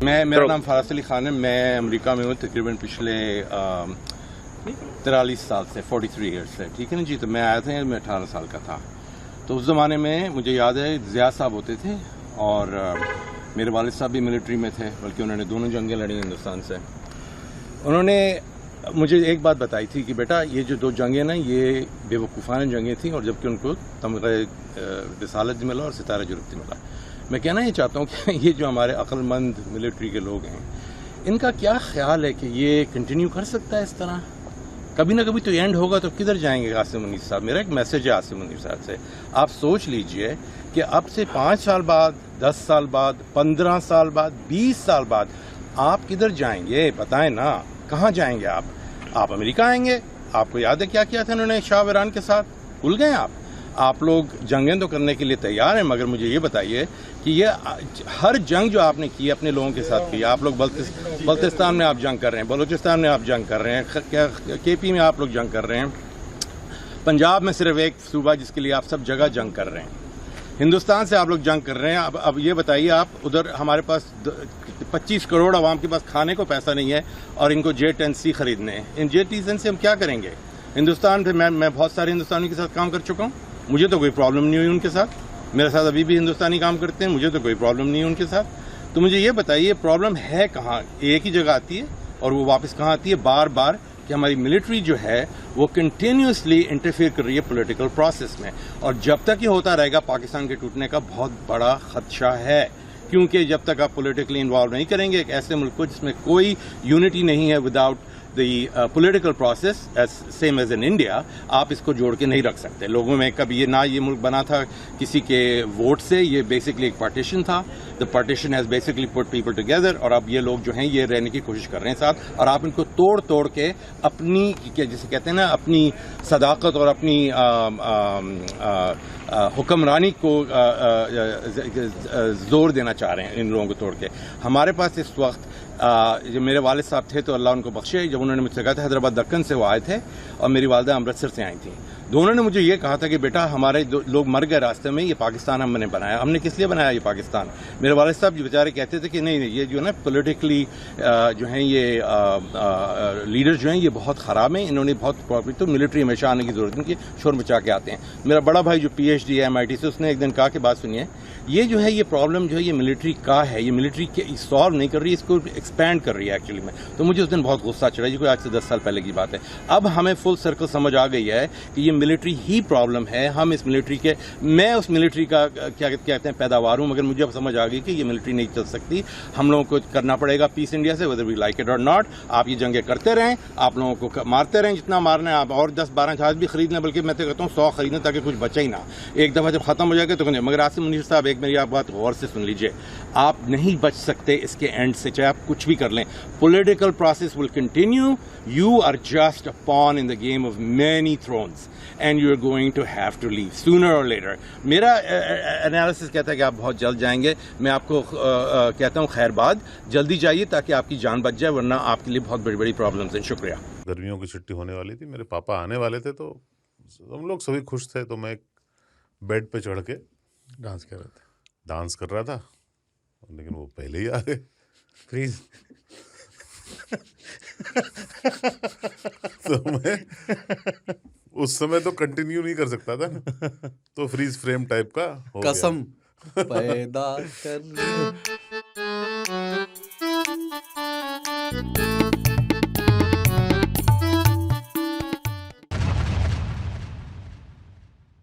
میرا نام فارس علی خان ہے. میں امریکہ میں ہوں تقریباً پچھلے 43 سال سے 43 ایئرس سے. ٹھیک ہے نا جی. تو میں آیا تھا میں 18 سال کا تھا. تو اس زمانے میں مجھے یاد ہے ضیاء صاحب ہوتے تھے اور میرے والد صاحب بھی ملٹری میں تھے, بلکہ انہوں نے دونوں جنگیں لڑی ہندوستان سے. انہوں نے مجھے ایک بات بتائی تھی کہ بیٹا یہ جو 2 جنگیں نا یہ بے وقوفانہ جنگیں تھیں, اور جبکہ ان کو تمغہ رسالت ملا اور ستارہ جرفتی ملا. میں کہنا یہ چاہتا ہوں کہ یہ جو ہمارے عقل مند ملٹری کے لوگ ہیں ان کا کیا خیال ہے کہ یہ کنٹینیو کر سکتا ہے اس طرح؟ کبھی نہ کبھی تو اینڈ ہوگا. تو کدھر جائیں گے عاصم منیر صاحب؟ میرا ایک میسج ہے عاصم منیر صاحب سے, آپ سوچ لیجئے کہ اب سے 5 سال بعد, 10 سال بعد, 15 سال بعد, 20 سال بعد آپ کدھر جائیں گے؟ بتائیں نا, کہاں جائیں گے آپ؟ آپ امریکہ آئیں گے؟ آپ کو یاد ہے کیا کیا تھا انہوں نے شاہ ایران کے ساتھ؟ بھول گئے آپ لوگ جنگیں تو کرنے کے لیے تیار ہیں, مگر مجھے یہ بتائیے کہ یہ ہر جنگ جو آپ نے کی اپنے لوگوں کے ساتھ کی, آپ لوگ بلتستان میں آپ جنگ کر رہے ہیں, بلوچستان میں آپ جنگ کر رہے ہیں, کے پی میں آپ لوگ جنگ کر رہے ہیں, پنجاب میں صرف ایک صوبہ جس کے لیے آپ سب جگہ جنگ کر رہے ہیں, ہندوستان سے آپ لوگ جنگ کر رہے ہیں. اب یہ بتائیے آپ ادھر ہمارے پاس 25 کروڑ عوام کے پاس کھانے کو پیسہ نہیں ہے اور ان کو J-10C خریدنے ہیں. ان J-10C سے ہم کیا کریں گے؟ ہندوستان پہ میں بہت سارے ہندوستانیوں کے ساتھ کام کر چکا ہوں, مجھے تو کوئی پرابلم نہیں ہوئی ان کے ساتھ. میرے ساتھ ابھی بھی ہندوستانی کام کرتے ہیں, مجھے تو کوئی پرابلم نہیں ہے ان کے ساتھ. تو مجھے یہ بتائیے پرابلم ہے کہاں؟ ایک ہی جگہ آتی ہے اور وہ واپس کہاں آتی ہے؟ بار بار کہ ہماری ملٹری جو ہے وہ کنٹینیوسلی انٹرفیئر کر رہی ہے پولیٹیکل پروسیس میں, اور جب تک یہ ہوتا رہے گا پاکستان کے ٹوٹنے کا بہت بڑا خدشہ ہے. کیونکہ جب تک آپ پولیٹیکلی انوالو نہیں کریں گے ایک ایسے ملک کو جس میں کوئی یونٹی نہیں ہے without the political process same as in India, آپ اس کو جوڑ کے نہیں رکھ سکتے. لوگوں میں کبھی یہ نہ یہ ملک بنا تھا کسی کے ووٹ سے, یہ بیسکلی ایک پارٹیشن تھا. The partition has basically put people together, اور اب یہ لوگ جو ہیں یہ رہنے کی کوشش کر رہے ہیں ساتھ, اور آپ ان کو توڑ کے اپنی جسے کہتے ہیں نا اپنی صداقت اور اپنی حکمرانی کو زور دینا چاہ رہے ہیں ان لوگوں کو توڑ کے. ہمارے پاس اس وقت جو میرے والد صاحب تھے تو اللہ ان کو بخشے, جب انہوں نے مجھ سے کہا تھا حیدرآباد دکن سے وہ آئے تھے اور میری والدہ امرتسر سے آئی تھیں, دونوں نے مجھے یہ کہا تھا کہ بیٹا ہمارے لوگ مر گئے راستے میں, یہ پاکستان ہم نے بنایا. ہم نے کس لیے بنایا یہ پاکستان؟ میرے والد صاحب جو بیچارے کہتے تھے کہ نہیں یہ جو ہے نا پولیٹیکلی جو ہیں یہ لیڈر جو ہیں یہ بہت خراب ہیں, انہوں نے بہت تو ملٹری ہمیشہ آنے کی ضرورت نہیں کہ شور مچا کے آتے ہیں. میرا بڑا بھائی جو PhD ہے MIT سے, اس نے ایک دن کہا کہ بات سنیے, یہ جو ہے یہ پرابلم جو ہے یہ ملٹری کا ہے, یہ ملٹری سالو نہیں کر رہی, اس کو ایکسپینڈ کر رہی ہے ایکچولی میں. تو مجھے اس دن بہت غصہ چڑھا, یہ کوئی آج سے 10 سال پہلے کی بات ہے. اب ہمیں فل سرکل سمجھ آ گئی ہے کہ یہ ملٹری ہی پرابلم ہے. ہم اس ملٹری کے, میں اس ملٹری کا کیا کہتے ہیں پیداوار ہوں, مگر مجھے اب سمجھ آ گئی کہ یہ ملٹری نہیں چل سکتی. ہم لوگوں کو کرنا پڑے گا پیس انڈیا سے, whether we like it or not. آپ یہ جنگیں کرتے رہیں, آپ لوگوں کو مارتے رہیں جتنا مارنا ہے, آپ اور 10-12 جہاز بھی خرید لیں, بلکہ میں تو کہتا ہوں 100 خریدیں تاکہ کچھ بچے ہی نہ. ایک دفعہ جب ختم ہو جائے گا تو مگر عاصم منیر صاحب ایک میری آپ بات غور سے سن لیجئے, آپ نہیں بچ سکتے اس کے اینڈ سے, چاہے آپ کچھ بھی کر لیں. Political process will continue. You are just a pawn in the game of many thrones and you are going to have to leave sooner or later. میرا انالیسس کہتا ہے کہ آپ بہت جلد جائیں گے. میں آپ کو کہتا ہوں خیر باد, جلدی جائیے تاکہ آپ کی جان بچ جائے, ورنہ آپ کے لیے بہت بڑی بڑی پرابلمز ہیں. شکریہ. گرمیوں کی چھٹی ہونے والی تھی, میرے پاپا آنے والے تھے, تو ہم لوگ سبھی خوش تھے. تو میں بیڈ پہ چڑھ کے ڈانس کر رہا تھا, لیکن وہ پہلے ہی آ گئے. فریز. تو میں اس سمے تو کنٹینیو نہیں کر سکتا تھا, تو فریز فریم ٹائپ کا ہو گیا. قسم پیدا کر